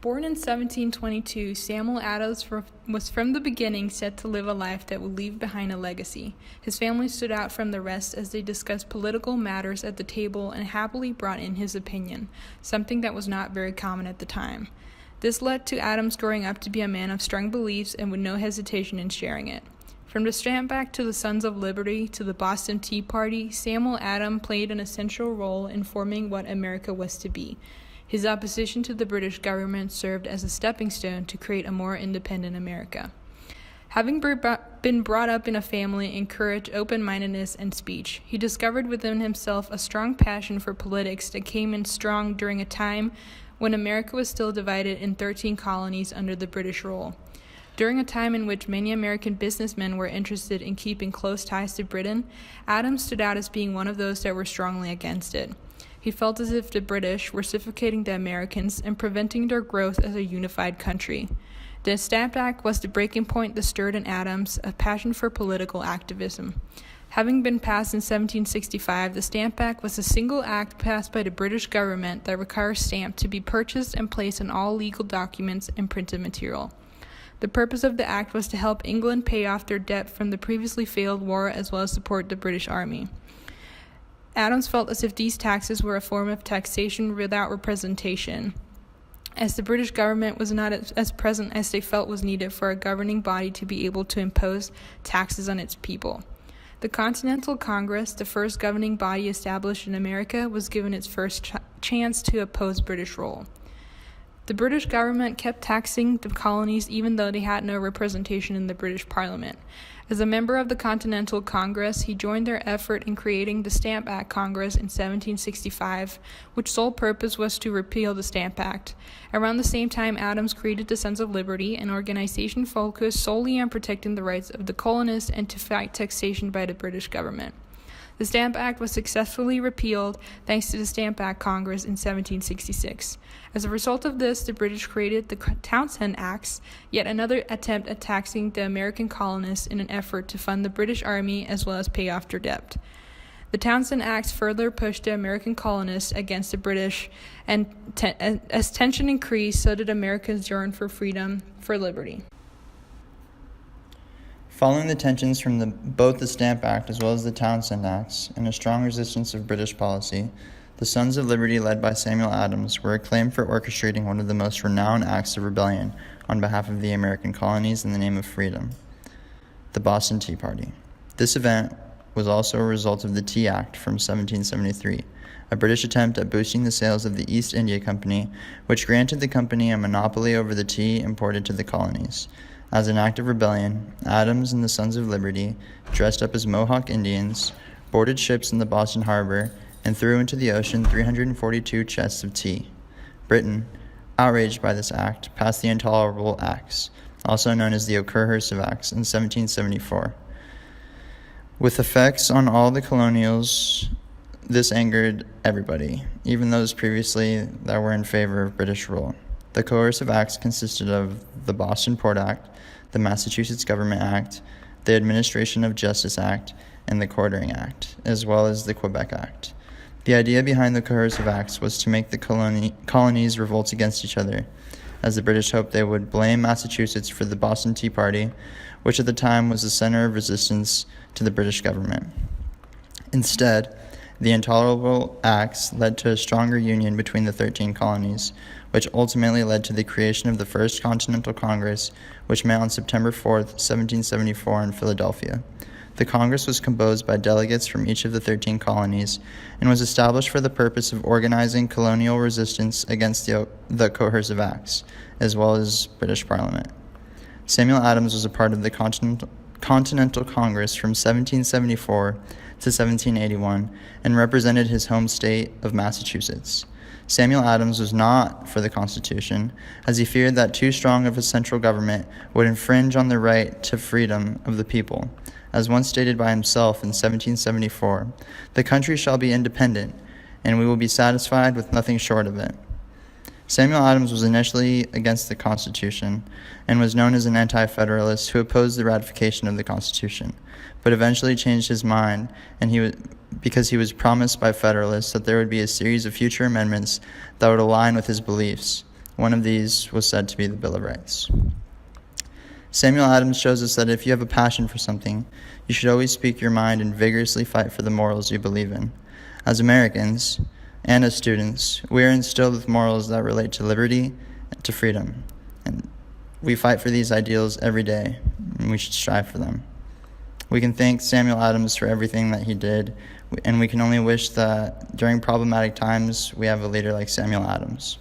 Born in 1722, Samuel Adams was from the beginning set to live a life that would leave behind a legacy. His family stood out from the rest as they discussed political matters at the table and happily brought in his opinion, something that was not very common at the time. This led to Adams growing up to be a man of strong beliefs and with no hesitation in sharing it. From the Stamp Act to the Sons of Liberty to the Boston Tea Party, Samuel Adams played an essential role in forming what America was to be. His opposition to the British government served as a stepping stone to create a more independent America. Having been brought up in a family encouraged open-mindedness and speech, he discovered within himself a strong passion for politics that came in strong during a time when America was still divided in 13 colonies under the British rule. During a time in which many American businessmen were interested in keeping close ties to Britain, Adams stood out as being one of those that were strongly against it. He felt as if the British were suffocating the Americans and preventing their growth as a unified country. The Stamp Act was the breaking point that stirred in Adams a passion for political activism. Having been passed in 1765, the Stamp Act was a single act passed by the British government that requires stamps to be purchased and placed on all legal documents and printed material. The purpose of the act was to help England pay off their debt from the previously failed war as well as support the British Army. Adams felt as if these taxes were a form of taxation without representation, as the British government was not as present as they felt was needed for a governing body to be able to impose taxes on its people. The Continental Congress, the first governing body established in America, was given its first chance to oppose British rule. The British government kept taxing the colonies even though they had no representation in the British Parliament. As a member of the Continental Congress, he joined their effort in creating the Stamp Act Congress in 1765, which sole purpose was to repeal the Stamp Act. Around the same time, Adams created the Sons of Liberty, an organization focused solely on protecting the rights of the colonists and to fight taxation by the British government. The Stamp Act was successfully repealed thanks to the Stamp Act Congress in 1766. As a result of this, the British created the Townshend Acts, yet another attempt at taxing the American colonists in an effort to fund the British Army as well as pay off their debt. The Townshend Acts further pushed the American colonists against the British, and as tension increased, so did America's yearn for freedom, for liberty. Following the tensions from both the Stamp Act as well as the Townshend Acts, and a strong resistance of British policy, the Sons of Liberty, led by Samuel Adams, were acclaimed for orchestrating one of the most renowned acts of rebellion on behalf of the American colonies in the name of freedom, the Boston Tea Party. This event was also a result of the Tea Act from 1773, a British attempt at boosting the sales of the East India Company, which granted the company a monopoly over the tea imported to the colonies. As an act of rebellion, Adams and the Sons of Liberty, dressed up as Mohawk Indians, boarded ships in the Boston harbor and threw into the ocean 342 chests of tea. Britain, outraged by this act, passed the Intolerable Acts, also known as the Untitled Acts, in 1774. With effects on all the colonials, this angered everybody, even those previously that were in favor of British rule. The coercive acts consisted of the Boston Port Act, the Massachusetts Government Act, the Administration of Justice Act, and the Quartering Act, as well as the Quebec Act. The idea behind the coercive acts was to make the colonies revolt against each other, as the British hoped they would blame Massachusetts for the Boston Tea Party, which at the time was the center of resistance to the British government. Instead, the Intolerable Acts led to a stronger union between the 13 colonies, which ultimately led to the creation of the First Continental Congress, which met on September 4, 1774 in Philadelphia. The Congress was composed by delegates from each of the 13 colonies and was established for the purpose of organizing colonial resistance against the coercive acts, as well as British Parliament. Samuel Adams was a part of the Continental Congress from 1774 to 1781 and represented his home state of Massachusetts. Samuel Adams was not for the Constitution, as he feared that too strong of a central government would infringe on the right to freedom of the people. As once stated by himself in 1774, "The country shall be independent, and we will be satisfied with nothing short of it." Samuel Adams was initially against the Constitution and was known as an anti-federalist who opposed the ratification of the Constitution, but eventually changed his mind because he was promised by Federalists that there would be a series of future amendments that would align with his beliefs. One of these was said to be the Bill of Rights. Samuel Adams shows us that if you have a passion for something, you should always speak your mind and vigorously fight for the morals you believe in. As Americans, and as students, we are instilled with morals that relate to liberty and to freedom. And we fight for these ideals every day, and we should strive for them. We can thank Samuel Adams for everything that he did, and we can only wish that during problematic times we have a leader like Samuel Adams.